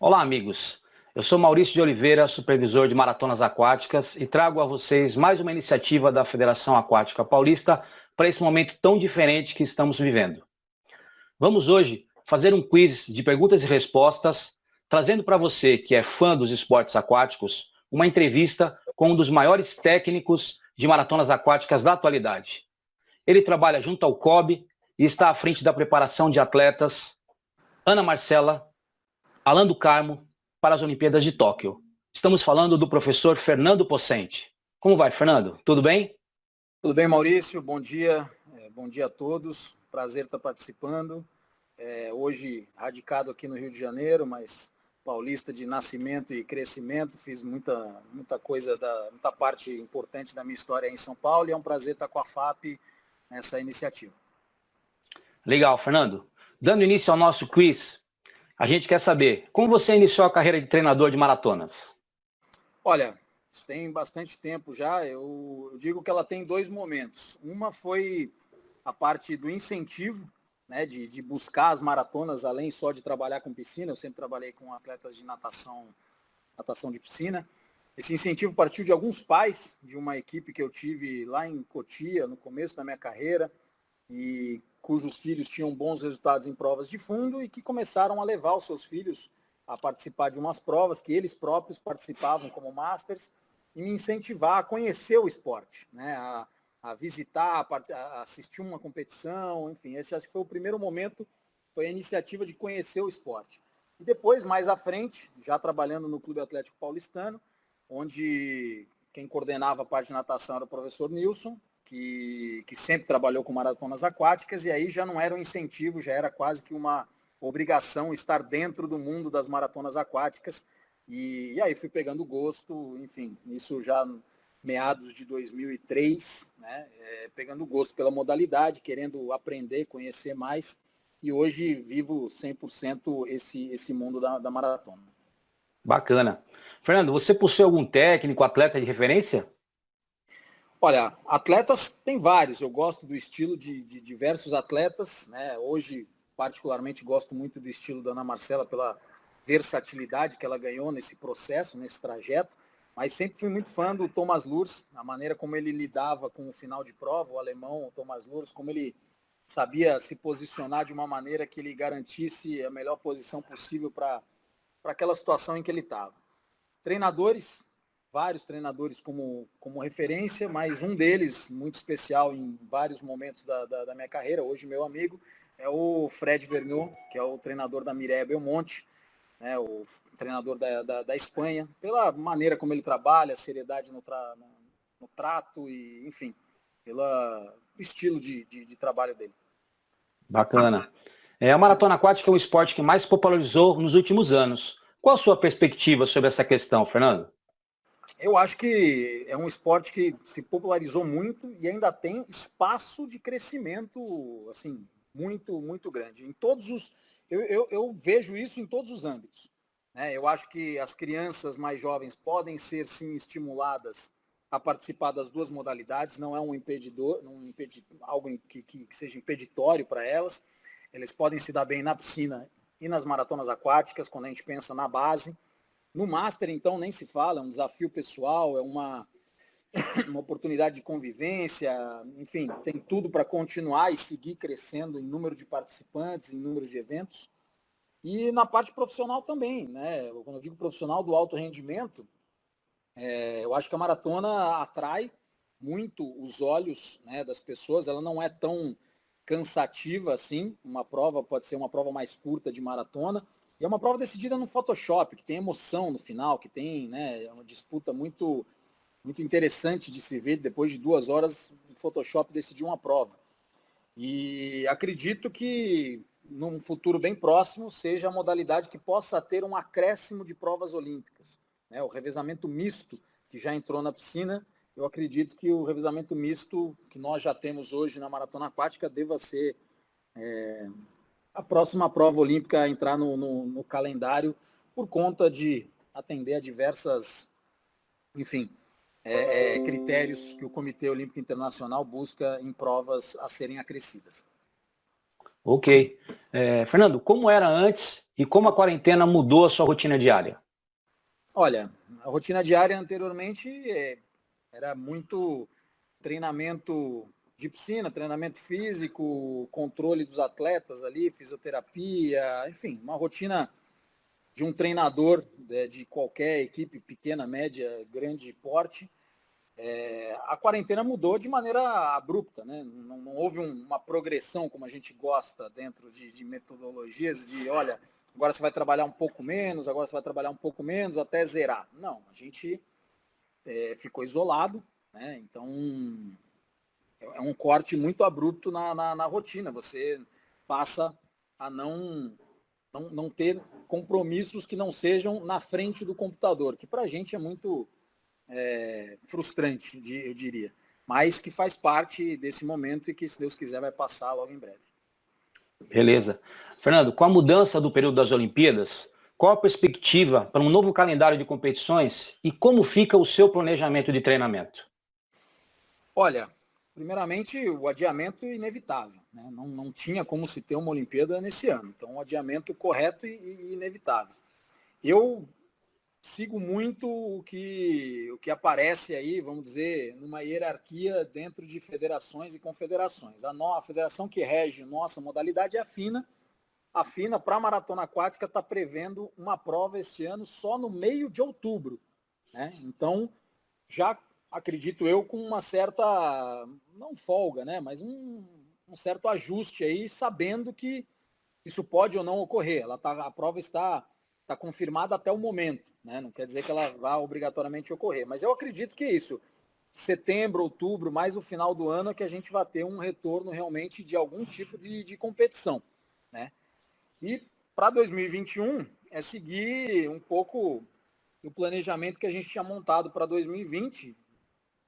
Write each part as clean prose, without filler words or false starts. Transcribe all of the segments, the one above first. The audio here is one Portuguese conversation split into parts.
Olá, amigos. Eu sou Maurício de Oliveira, supervisor de maratonas aquáticas, e trago a vocês mais uma iniciativa da Federação Aquática Paulista para esse momento tão diferente que estamos vivendo. Vamos hoje fazer um quiz de perguntas e respostas, trazendo para você que é fã dos esportes aquáticos, uma entrevista com um dos maiores técnicos de maratonas aquáticas da atualidade. Ele trabalha junto ao COB e está à frente da preparação de atletas Ana Marcela, Alan do Carmo, para as Olimpíadas de Tóquio. Estamos falando do professor Fernando Possente. Como vai, Fernando? Tudo bem? Tudo bem, Maurício? Bom dia. Bom dia a todos. Prazer estar participando. Hoje radicado aqui no Rio de Janeiro, mas paulista de nascimento e crescimento. Fiz muita coisa, muita parte importante da minha história em São Paulo e é um prazer estar com a FAP nessa iniciativa. Legal, Fernando. Dando início ao nosso quiz, a gente quer saber, como você iniciou a carreira de treinador de maratonas? Olha, isso tem bastante tempo já. Eu digo que ela tem dois momentos. Uma foi a parte do incentivo, né, de buscar as maratonas, além só de trabalhar com piscina. Eu sempre trabalhei com atletas de natação de piscina. Esse incentivo partiu de alguns pais, de uma equipe que eu tive lá em Cotia, no começo da minha carreira, e cujos filhos tinham bons resultados em provas de fundo e que começaram a levar os seus filhos a participar de umas provas que eles próprios participavam como Masters e me incentivar a conhecer o esporte, né? A visitar, a assistir uma competição, enfim, esse acho que foi o primeiro momento, foi a iniciativa de conhecer o esporte. E depois, mais à frente, já trabalhando no Clube Atlético Paulistano, onde quem coordenava a parte de natação era o professor Nilson, que sempre trabalhou com maratonas aquáticas, e aí já não era um incentivo, já era quase que uma obrigação estar dentro do mundo das maratonas aquáticas, e aí fui pegando gosto, enfim, isso já meados de 2003, né, pegando gosto pela modalidade, querendo aprender, conhecer mais, e hoje vivo 100% esse mundo da maratona. Bacana. Fernando, você possui algum técnico, atleta de referência? Olha, atletas tem vários, eu gosto do estilo de diversos atletas, né? Hoje, particularmente, gosto muito do estilo da Ana Marcela pela versatilidade que ela ganhou nesse processo, nesse trajeto, mas sempre fui muito fã do Thomas Lurs, a maneira como ele lidava com o final de prova, o alemão, o Thomas Lurs, como ele sabia se posicionar de uma maneira que ele garantisse a melhor posição possível para aquela situação em que ele estava. Treinadores, vários treinadores como referência, mas um deles, muito especial em vários momentos da minha carreira, hoje meu amigo, é o Fred Vergniaud, que é o treinador da Mireia Belmonte, né, o treinador da Espanha, pela maneira como ele trabalha, a seriedade no trato e, enfim, pelo estilo de trabalho dele. Bacana. A maratona aquática é um esporte que mais popularizou nos últimos anos. Qual a sua perspectiva sobre essa questão, Fernando? Eu acho que é um esporte que se popularizou muito e ainda tem espaço de crescimento, assim, muito grande. Em todos os, eu vejo isso em todos os âmbitos, né? Eu acho que as crianças mais jovens podem ser, sim, estimuladas a participar das duas modalidades, não é um impedidor, algo que seja impeditório para elas. Eles podem se dar bem na piscina e nas maratonas aquáticas, quando a gente pensa na base. No Master, então, nem se fala, é um desafio pessoal, é uma oportunidade de convivência, enfim, tem tudo para continuar e seguir crescendo em número de participantes, em número de eventos. E na parte profissional também, né? Quando eu digo profissional do alto rendimento, eu acho que a maratona atrai muito os olhos, né, das pessoas, ela não é tão cansativa assim, uma prova pode ser uma prova mais curta de maratona, e é uma prova decidida no Photoshop, que tem emoção no final, que tem, né, uma disputa muito interessante de se ver. Depois de 2 horas, o Photoshop decidiu uma prova. E acredito que num futuro bem próximo seja a modalidade que possa ter um acréscimo de provas olímpicas, né? O revezamento misto, que já entrou na piscina, eu acredito que o revezamento misto que nós já temos hoje na maratona aquática deva ser a próxima prova olímpica a entrar no calendário, por conta de atender a diversas, enfim, critérios que o Comitê Olímpico Internacional busca em provas a serem acrescidas. Ok. Fernando, como era antes E como a quarentena mudou a sua rotina diária? Olha, a rotina diária anteriormente era muito treinamento de piscina, treinamento físico, controle dos atletas ali, fisioterapia, enfim, uma rotina de um treinador de qualquer equipe, pequena, média, grande porte. A quarentena mudou de maneira abrupta, né? Não houve uma progressão como a gente gosta dentro de metodologias de, olha, agora você vai trabalhar um pouco menos, agora você vai trabalhar um pouco menos até zerar. Não, a gente ficou isolado, né? Então é um corte muito abrupto na rotina. Você passa a não ter compromissos que não sejam na frente do computador, que para a gente é muito frustrante, eu diria, mas que faz parte desse momento e que, se Deus quiser, vai passar logo em breve. Beleza. Fernando, com a mudança do período das Olimpíadas, qual a perspectiva para um novo calendário de competições e como fica o seu planejamento de treinamento? Olha, primeiramente, o adiamento inevitável, né? Não tinha como se ter uma Olimpíada nesse ano, então um adiamento correto e inevitável. Eu sigo muito o que aparece aí, vamos dizer, numa hierarquia dentro de federações e confederações. A federação que rege nossa modalidade é a FINA. A FINA, para a maratona aquática, está prevendo uma prova este ano só no meio de outubro, né? Então, já acredito eu com uma certa, não folga, né? Mas um certo ajuste aí, sabendo que isso pode ou não ocorrer. A prova está confirmada até o momento, né? Não quer dizer que ela vá obrigatoriamente ocorrer. Mas eu acredito que isso, setembro, outubro, mais o final do ano, é que a gente vai ter um retorno realmente de algum tipo de competição, né? E para 2021 é seguir um pouco o planejamento que a gente tinha montado para 2020,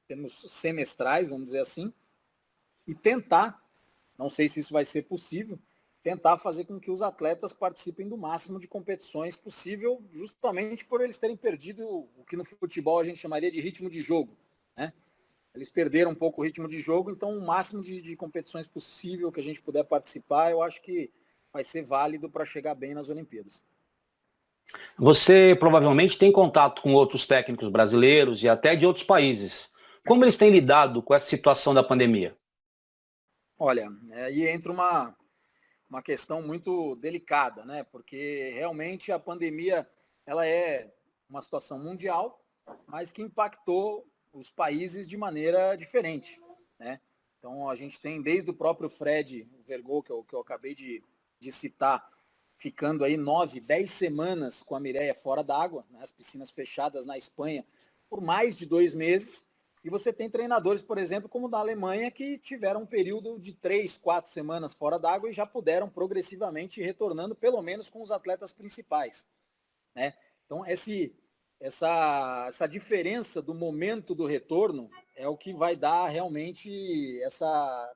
temos semestrais, vamos dizer assim, e tentar, não sei se isso vai ser possível, tentar fazer com que os atletas participem do máximo de competições possível, justamente por eles terem perdido o que no futebol a gente chamaria de ritmo de jogo, né? Eles perderam um pouco o ritmo de jogo, então o máximo de competições possível que a gente puder participar, eu acho que vai ser válido para chegar bem nas Olimpíadas. Você provavelmente tem contato com outros técnicos brasileiros e até de outros países. Como eles têm lidado com essa situação da pandemia? Olha, aí entra uma questão muito delicada, né? Porque realmente a pandemia ela é uma situação mundial, mas que impactou os países de maneira diferente, né? Então a gente tem desde o próprio Fred Vergou, que eu acabei de citar, ficando aí 9, 10 semanas com a Mireia fora d'água, né? As piscinas fechadas na Espanha por mais de 2 meses. E você tem treinadores, por exemplo, como da Alemanha, que tiveram um período de 3, 4 semanas fora d'água e já puderam progressivamente ir retornando, pelo menos com os atletas principais, né? Então, essa diferença do momento do retorno é o que vai dar realmente essa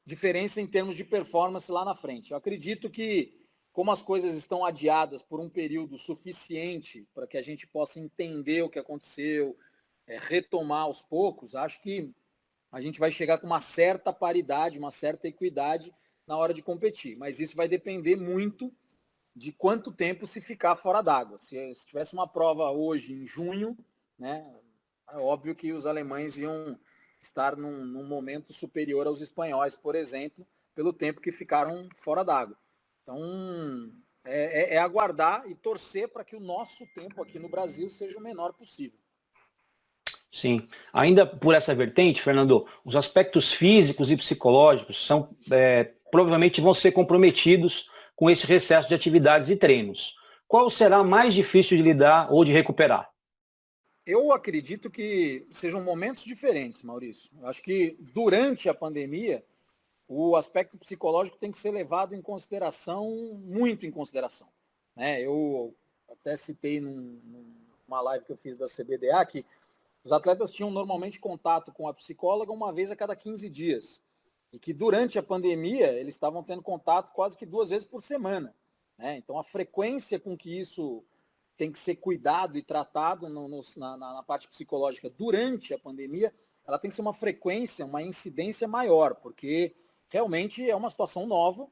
diferença em termos de performance lá na frente. Eu acredito que, como as coisas estão adiadas por um período suficiente para que a gente possa entender o que aconteceu, retomar aos poucos, acho que a gente vai chegar com uma certa paridade, uma certa equidade na hora de competir. Mas isso vai depender muito de quanto tempo se ficar fora d'água. Se tivesse uma prova hoje, em junho, né, é óbvio que os alemães iam estar num momento superior aos espanhóis, por exemplo, pelo tempo que ficaram fora d'água. Então, é aguardar e torcer para que o nosso tempo aqui no Brasil seja o menor possível. Sim. Ainda por essa vertente, Fernando, os aspectos físicos e psicológicos provavelmente vão ser comprometidos com esse recesso de atividades e treinos. Qual será mais difícil de lidar ou de recuperar? Eu acredito que sejam momentos diferentes, Maurício. Eu acho que durante a pandemia, o aspecto psicológico tem que ser levado em consideração, muito em consideração, né? Eu até citei numa live que eu fiz da CBDA que os atletas tinham normalmente contato com a psicóloga uma vez a cada 15 dias. E que durante a pandemia eles estavam tendo contato quase que 2 vezes por semana, né? Então a frequência com que isso tem que ser cuidado e tratado na parte psicológica durante a pandemia, ela tem que ser uma frequência, uma incidência maior, porque realmente é uma situação nova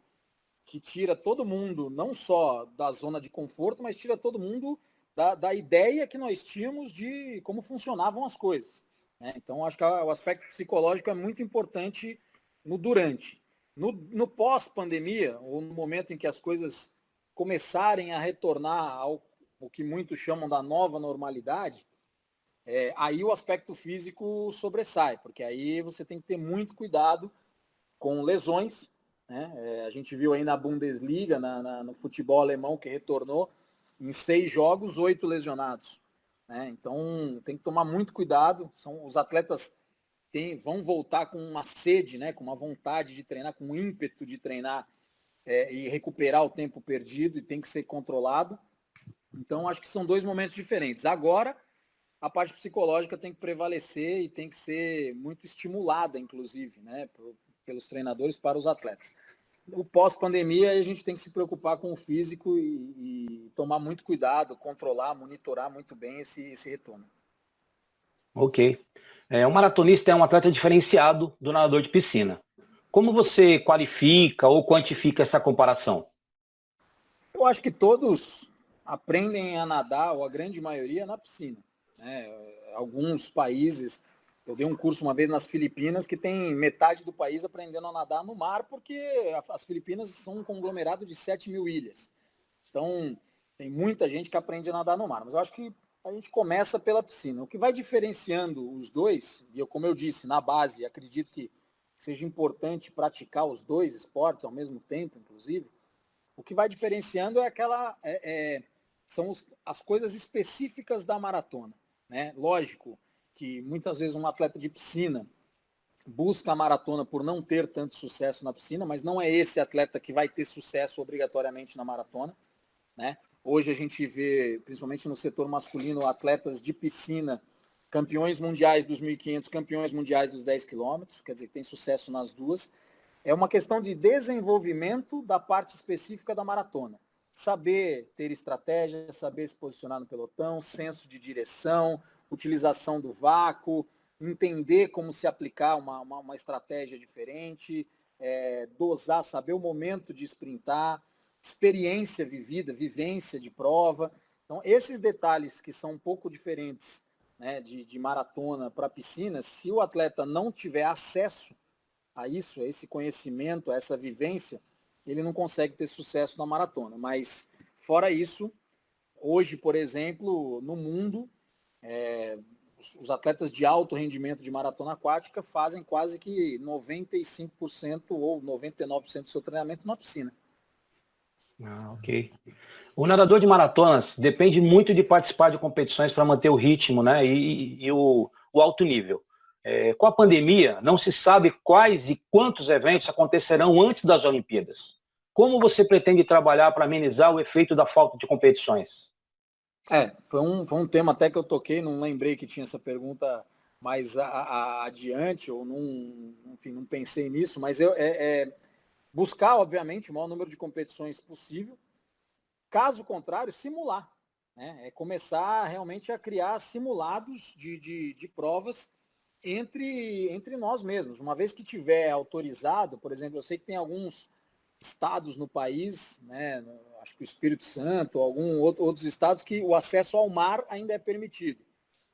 que tira todo mundo, não só da zona de conforto, mas tira todo mundo da ideia que nós tínhamos de como funcionavam as coisas. Né? Então, acho que o aspecto psicológico é muito importante no durante. No pós-pandemia, ou no momento em que as coisas começarem a retornar ao o que muitos chamam da nova normalidade, aí o aspecto físico sobressai, porque aí você tem que ter muito cuidado com lesões. Né? A gente viu aí na Bundesliga, no futebol alemão, que retornou, em 6 jogos, 8 lesionados. Né? Então tem que tomar muito cuidado. Os atletas vão voltar com uma sede, né? Com uma vontade de treinar, com um ímpeto de treinar e recuperar o tempo perdido, e tem que ser controlado. Então acho que são 2 momentos diferentes. Agora, a parte psicológica tem que prevalecer e tem que ser muito estimulada, inclusive, né? Pelos treinadores para os atletas. O pós-pandemia, a gente tem que se preocupar com o físico e tomar muito cuidado, controlar, monitorar muito bem esse retorno. Ok. O maratonista é um atleta diferenciado do nadador de piscina. Como você qualifica ou quantifica essa comparação? Eu acho que todos aprendem a nadar, ou a grande maioria, na piscina. Né? Alguns países, eu dei um curso uma vez nas Filipinas, que tem metade do país aprendendo a nadar no mar, porque as Filipinas são um conglomerado de 7 mil ilhas. Então, tem muita gente que aprende a nadar no mar. Mas eu acho que a gente começa pela piscina. O que vai diferenciando os dois, e eu, como eu disse, na base, acredito que seja importante praticar os 2 esportes ao mesmo tempo, inclusive, o que vai diferenciando são as coisas específicas da maratona. Né? Lógico que muitas vezes um atleta de piscina busca a maratona por não ter tanto sucesso na piscina, mas não é esse atleta que vai ter sucesso obrigatoriamente na maratona. Né? Hoje a gente vê, principalmente no setor masculino, atletas de piscina, campeões mundiais dos 1.500, campeões mundiais dos 10 quilômetros, quer dizer, que tem sucesso nas duas. É uma questão de desenvolvimento da parte específica da maratona. Saber ter estratégia, saber se posicionar no pelotão, senso de direção, utilização do vácuo, entender como se aplicar uma estratégia diferente, dosar, saber o momento de sprintar, experiência vivida, vivência de prova. Então, esses detalhes que são um pouco diferentes, né, de maratona para piscina, se o atleta não tiver acesso a isso, a esse conhecimento, a essa vivência, ele não consegue ter sucesso na maratona. Mas, fora isso, hoje, por exemplo, no mundo, os atletas de alto rendimento de maratona aquática fazem quase que 95% ou 99% do seu treinamento na piscina. Ok. O nadador de maratonas depende muito de participar de competições para manter o ritmo, né, e o alto nível. Com a pandemia, não se sabe quais e quantos eventos acontecerão antes das Olimpíadas. Como você pretende trabalhar para amenizar o efeito da falta de competições? Foi um tema até que eu toquei, não lembrei que tinha essa pergunta mais adiante, ou enfim, não pensei nisso, mas buscar, obviamente, o maior número de competições possível. Caso contrário, simular. Né? Começar realmente a criar simulados de provas entre nós mesmos. Uma vez que tiver autorizado, por exemplo, eu sei que tem alguns estados no país, né, acho que o Espírito Santo, outros estados, que o acesso ao mar ainda é permitido.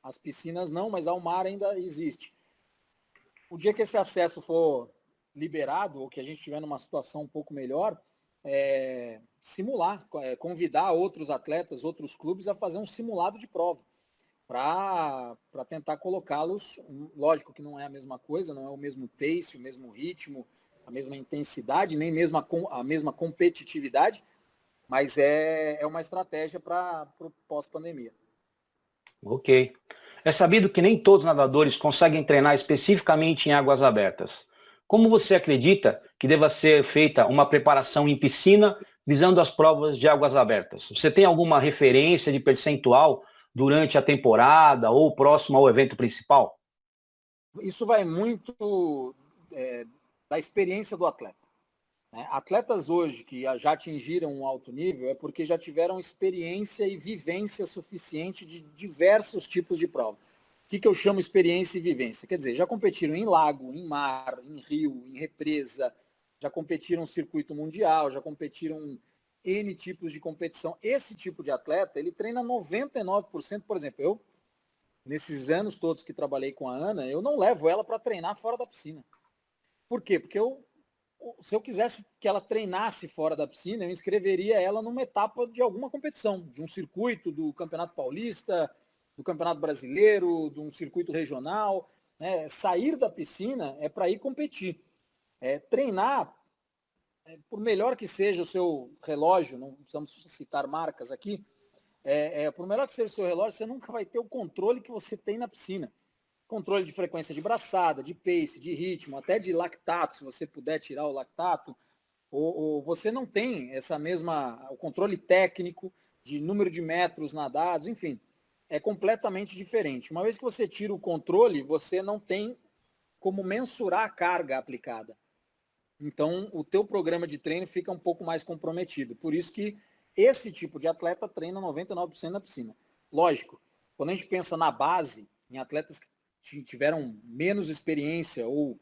As piscinas não, mas ao mar ainda existe. O dia que esse acesso for liberado, ou que a gente estiver numa situação um pouco melhor, simular, convidar outros atletas, outros clubes a fazer um simulado de prova, para tentar colocá-los, lógico que não é a mesma coisa, não é o mesmo pace, o mesmo ritmo, a mesma intensidade, nem mesmo a mesma competitividade, mas é uma estratégia para o pós-pandemia. Ok. É sabido que nem todos os nadadores conseguem treinar especificamente em águas abertas. Como você acredita que deva ser feita uma preparação em piscina visando as provas de águas abertas? Você tem alguma referência de percentual durante a temporada ou próximo ao evento principal? Isso vai muito da experiência do atleta. Né? Atletas hoje que já atingiram um alto nível é porque já tiveram experiência e vivência suficiente de diversos tipos de prova. O que eu chamo experiência e vivência? Quer dizer, já competiram em lago, em mar, em rio, em represa, já competiram no circuito mundial, já competiram em N tipos de competição. Esse tipo de atleta, ele treina 99%, por exemplo, eu, nesses anos todos que trabalhei com a Ana, eu não levo ela para treinar fora da piscina. Por quê? Porque se eu quisesse que ela treinasse fora da piscina, eu inscreveria ela numa etapa de alguma competição, de um circuito do Campeonato Paulista, do Campeonato Brasileiro, de um circuito regional. Né? Sair da piscina é para ir competir. Treinar, por melhor que seja o seu relógio, não precisamos citar marcas aqui, por melhor que seja o seu relógio, você nunca vai ter o controle que você tem na piscina. Controle de frequência de braçada, de pace, de ritmo, até de lactato, se você puder tirar o lactato, ou você não tem o controle técnico de número de metros nadados, enfim, é completamente diferente. Uma vez que você tira o controle, você não tem como mensurar a carga aplicada. Então, o teu programa de treino fica um pouco mais comprometido. Por isso que esse tipo de atleta treina 99% na piscina. Lógico, quando a gente pensa na base, em atletas que tiveram menos experiência ou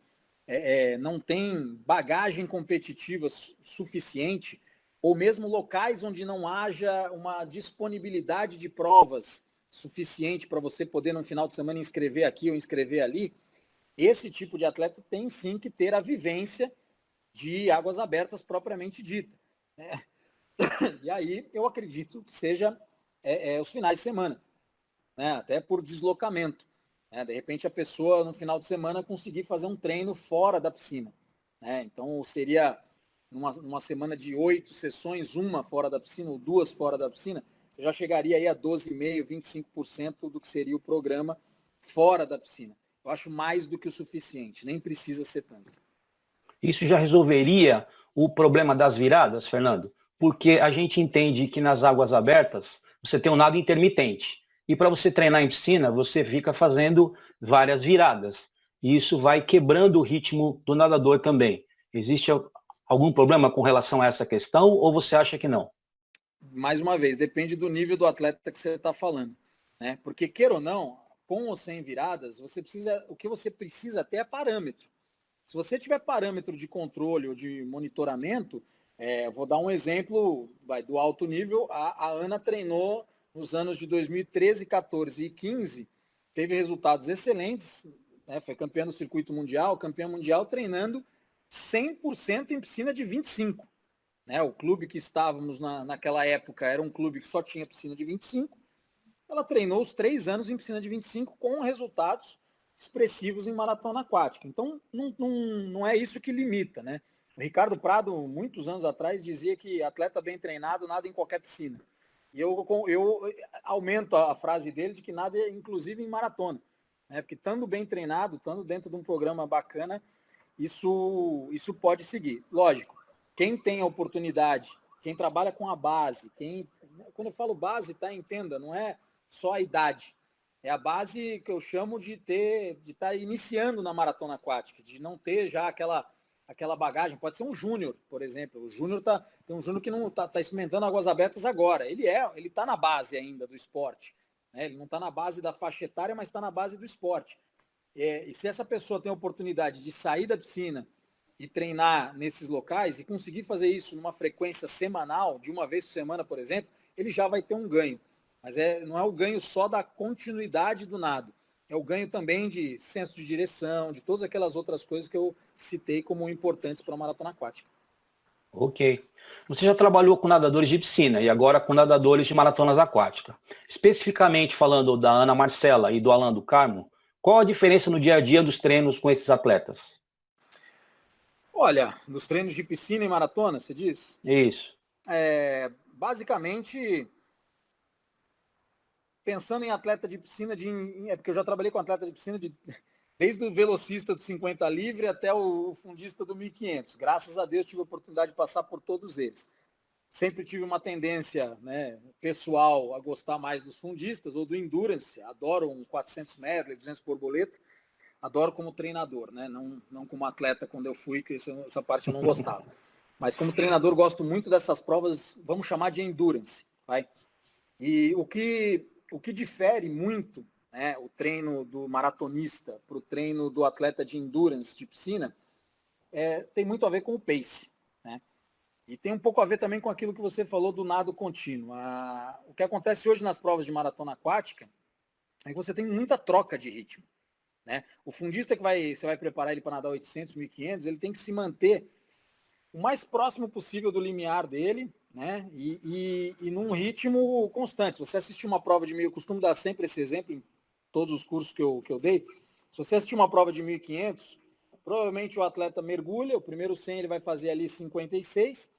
não tem bagagem competitiva suficiente, ou mesmo locais onde não haja uma disponibilidade de provas suficiente para você poder, no final de semana, inscrever aqui ou inscrever ali, esse tipo de atleta tem sim que ter a vivência de águas abertas propriamente dita. Né? E aí eu acredito que seja os finais de semana, né? Até por deslocamento. Né? De repente a pessoa no final de semana conseguir fazer um treino fora da piscina. Né? Então seria numa semana de 8 sessões, uma fora da piscina ou 2 fora da piscina, você já chegaria aí a 12,5%, 25% do que seria o programa fora da piscina. Eu acho mais do que o suficiente, nem precisa ser tanto. Isso já resolveria o problema das viradas, Fernando? Porque a gente entende que nas águas abertas você tem um nado intermitente. E para você treinar em piscina, você fica fazendo várias viradas. E isso vai quebrando o ritmo do nadador também. Existe algum problema com relação a essa questão ou você acha que não? Mais uma vez, depende do nível do atleta que você está falando. Né? Porque, queira ou não, com ou sem viradas, o que você precisa ter é parâmetro. Se você tiver parâmetro de controle ou de monitoramento, vou dar um exemplo do alto nível. A Ana treinou nos anos de 2013, 14 e 15, teve resultados excelentes, né? Foi campeã do circuito mundial, campeã mundial treinando 100% em piscina de 25. Né? O clube que estávamos naquela época era um clube que só tinha piscina de 25. Ela treinou os 3 anos em piscina de 25 com resultados expressivos em maratona aquática. Então, não é isso que limita, né? O Ricardo Prado, muitos anos atrás, dizia que atleta bem treinado nada em qualquer piscina. E eu aumento a frase dele de que nada, inclusive em maratona. Né? Porque estando bem treinado, estando dentro de um programa bacana, isso pode seguir. Lógico, quem tem a oportunidade, quem trabalha com a base, quando eu falo base, tá, entenda, não é só a idade. É a base que eu chamo de estar iniciando na maratona aquática, de não ter já aquela bagagem. Pode ser um júnior, por exemplo. O júnior tem um júnior que não está experimentando águas abertas agora. Ele está na base ainda do esporte. Né? Ele não está na base da faixa etária, mas está na base do esporte. E se essa pessoa tem a oportunidade de sair da piscina e treinar nesses locais e conseguir fazer isso numa frequência semanal, de uma vez por semana, por exemplo, ele já vai ter um ganho. Mas não é o ganho só da continuidade do nado. É o ganho também de senso de direção, de todas aquelas outras coisas que eu citei como importantes para a maratona aquática. Ok. Você já trabalhou com nadadores de piscina e agora com nadadores de maratonas aquáticas. Especificamente falando da Ana Marcela e do Alan do Carmo, qual a diferença no dia a dia dos treinos com esses atletas? Olha, nos treinos de piscina e maratona, você diz? Isso. Basicamente, pensando em atleta de piscina, porque eu já trabalhei com atleta de piscina desde o velocista do 50 livre até o fundista do 1500. Graças a Deus tive a oportunidade de passar por todos eles. Sempre tive uma tendência, né, pessoal a gostar mais dos fundistas ou do endurance. Adoro um 400 medley, 200 borboleta. Adoro como treinador, né? Não como atleta quando eu fui, que essa parte eu não gostava. Mas como treinador gosto muito dessas provas, vamos chamar de endurance. Vai? E o que difere muito, né, o treino do maratonista para o treino do atleta de endurance de piscina tem muito a ver com o pace, né? E tem um pouco a ver também com aquilo que você falou do nado contínuo. O que acontece hoje nas provas de maratona aquática é que você tem muita troca de ritmo, né? O fundista que você vai preparar ele para nadar 800, 1500, ele tem que se manter o mais próximo possível do limiar dele, né? E num ritmo constante. Se você assistir uma prova de 1.000, eu costumo dar sempre esse exemplo em todos os cursos que eu dei. Se você assistir uma prova de 1.500, provavelmente o atleta mergulha, o primeiro 100 ele vai fazer ali 56,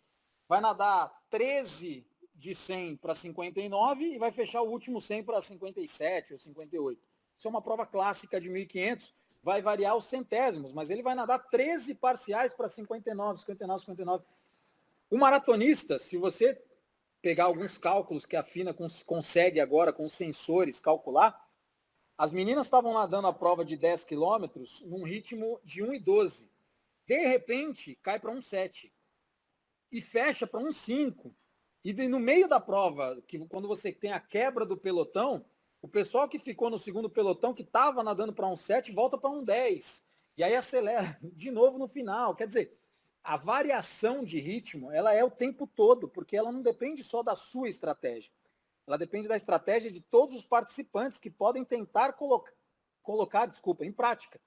vai nadar 13 de 100 para 59 e vai fechar o último 100 para 57 ou 58. Isso é uma prova clássica de 1.500, vai variar os centésimos, mas ele vai nadar 13 parciais para 59, 59, 59. O maratonista, se você pegar alguns cálculos que a FINA consegue agora com os sensores calcular, as meninas estavam nadando a prova de 10 quilômetros num ritmo de 1,12. De repente, cai para 1,7 e fecha para 1,5. E no meio da prova, quando você tem a quebra do pelotão, o pessoal que ficou no segundo pelotão, que estava nadando para 1,7, volta para 1,10. E aí acelera de novo no final. Quer dizer, a variação de ritmo, ela é o tempo todo, porque ela não depende só da sua estratégia. Ela depende da estratégia de todos os participantes que podem tentar colocar em prática,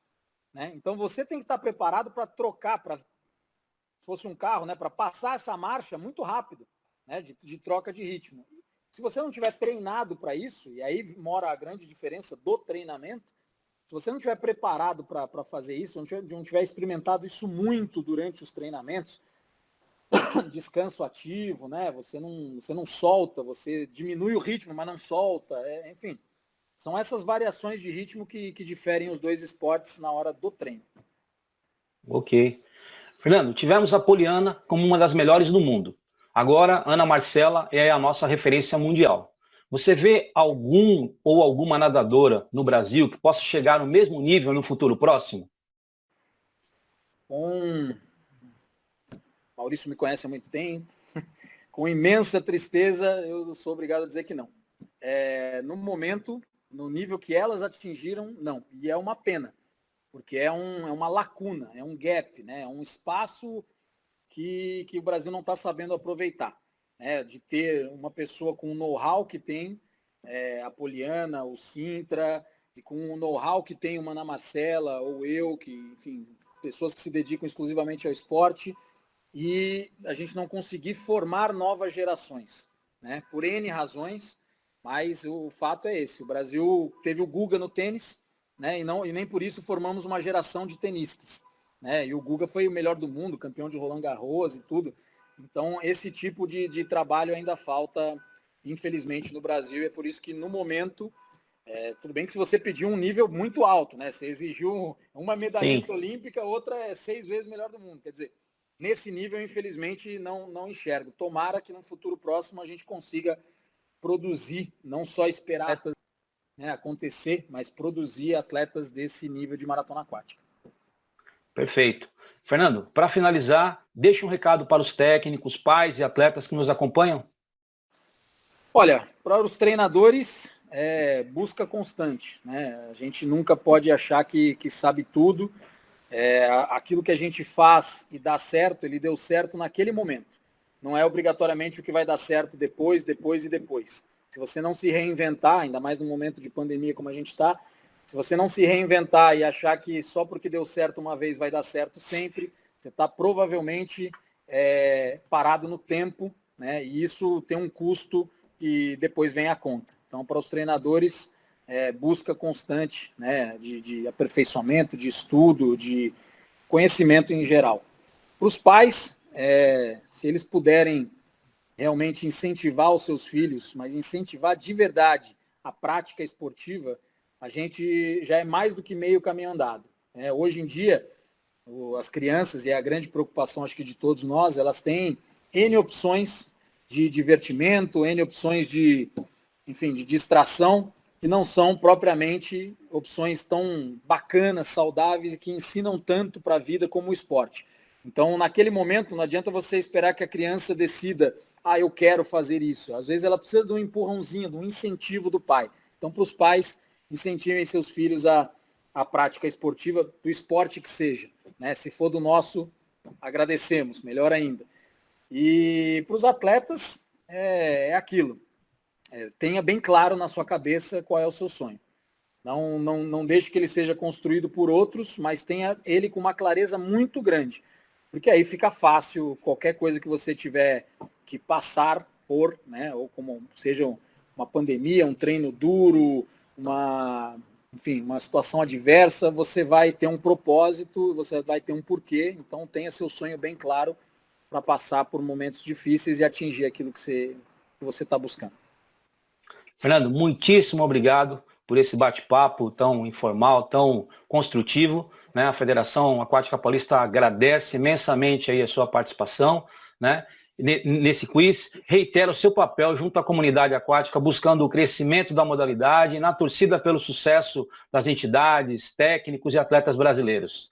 né? Então você tem que estar preparado para trocar, se fosse um carro, né, para passar essa marcha muito rápido, né, de troca de ritmo. Se você não tiver treinado para isso, e aí mora a grande diferença do treinamento, se você não tiver preparado para fazer isso, não tiver experimentado isso muito durante os treinamentos, descanso ativo, né? Você não solta, você diminui o ritmo, mas não solta, enfim. São essas variações de ritmo que diferem os dois esportes na hora do treino. Ok. Fernando, tivemos a Poliana como uma das melhores do mundo. Agora, Ana Marcela é a nossa referência mundial. Você vê algum ou alguma nadadora no Brasil que possa chegar no mesmo nível no futuro próximo? Maurício me conhece há muito tempo. Com imensa tristeza, eu sou obrigado a dizer que não. No momento, no nível que elas atingiram, não. E é uma pena, porque é uma lacuna, é um gap, né? É um espaço que o Brasil não está sabendo aproveitar, né? De ter uma pessoa com o know-how que tem a Poliana, o Sintra, e com o know-how que tem uma Ana Marcela, ou eu, que, enfim, pessoas que se dedicam exclusivamente ao esporte, e a gente não conseguir formar novas gerações, né? Por N razões, mas o fato é esse. O Brasil teve o Guga no tênis, né? E nem por isso formamos uma geração de tenistas, né? E o Guga foi o melhor do mundo, campeão de Roland Garros e tudo. Então, esse tipo de trabalho ainda falta, infelizmente, no Brasil. E é por isso que, no momento, tudo bem que se você pediu um nível muito alto, né? Você exigiu uma medalhista olímpica, outra é 6 vezes melhor do mundo. Quer dizer, nesse nível, infelizmente, não enxergo. Tomara que no futuro próximo a gente consiga produzir, não só esperar atletas, né, acontecer, mas produzir atletas desse nível de maratona aquática. Perfeito. Fernando, para finalizar, deixa um recado para os técnicos, pais e atletas que nos acompanham. Olha, para os treinadores, busca constante, né? A gente nunca pode achar que sabe tudo. Aquilo que a gente faz e dá certo, ele deu certo naquele momento. Não é obrigatoriamente o que vai dar certo depois. Se você não se reinventar, ainda mais no momento de pandemia como a gente está, se você não se reinventar e achar que só porque deu certo uma vez vai dar certo sempre, você está provavelmente parado no tempo, né? E isso tem um custo que depois vem a conta. Então, para os treinadores, busca constante, né, de aperfeiçoamento, de estudo, de conhecimento em geral. Para os pais, se eles puderem realmente incentivar os seus filhos, mas incentivar de verdade a prática esportiva, a gente já é mais do que meio caminho andado. Hoje em dia, as crianças, e é a grande preocupação, acho que de todos nós, elas têm N opções de divertimento, N opções de distração, que não são propriamente opções tão bacanas, saudáveis e que ensinam tanto para a vida como o esporte. Então, naquele momento, não adianta você esperar que a criança decida, eu quero fazer isso. Às vezes ela precisa de um empurrãozinho, de um incentivo do pai. Então, para os pais, incentivem seus filhos à prática esportiva, do esporte que seja. né? Se for do nosso, agradecemos, melhor ainda. E para os atletas, é aquilo. Tenha bem claro na sua cabeça qual é o seu sonho. Não deixe que ele seja construído por outros, mas tenha ele com uma clareza muito grande. Porque aí fica fácil qualquer coisa que você tiver que passar por, né? Ou como seja uma pandemia, um treino duro, uma situação adversa, você vai ter um propósito, você vai ter um porquê. Então tenha seu sonho bem claro para passar por momentos difíceis e atingir aquilo que você está buscando. Fernando, muitíssimo obrigado por esse bate-papo tão informal, tão construtivo, né? A Federação Aquática Paulista agradece imensamente aí a sua participação, né? Nesse quiz, reitera o seu papel junto à comunidade aquática, buscando o crescimento da modalidade, na torcida pelo sucesso das entidades, técnicos e atletas brasileiros.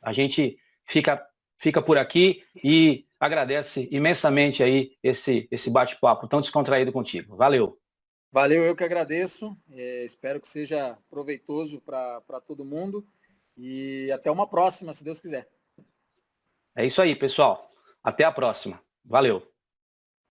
A gente fica por aqui e agradece imensamente aí esse bate-papo tão descontraído contigo. Valeu! Valeu, eu que agradeço. Espero que seja proveitoso para todo mundo. E até uma próxima, se Deus quiser. É isso aí, pessoal. Até a próxima. Valeu!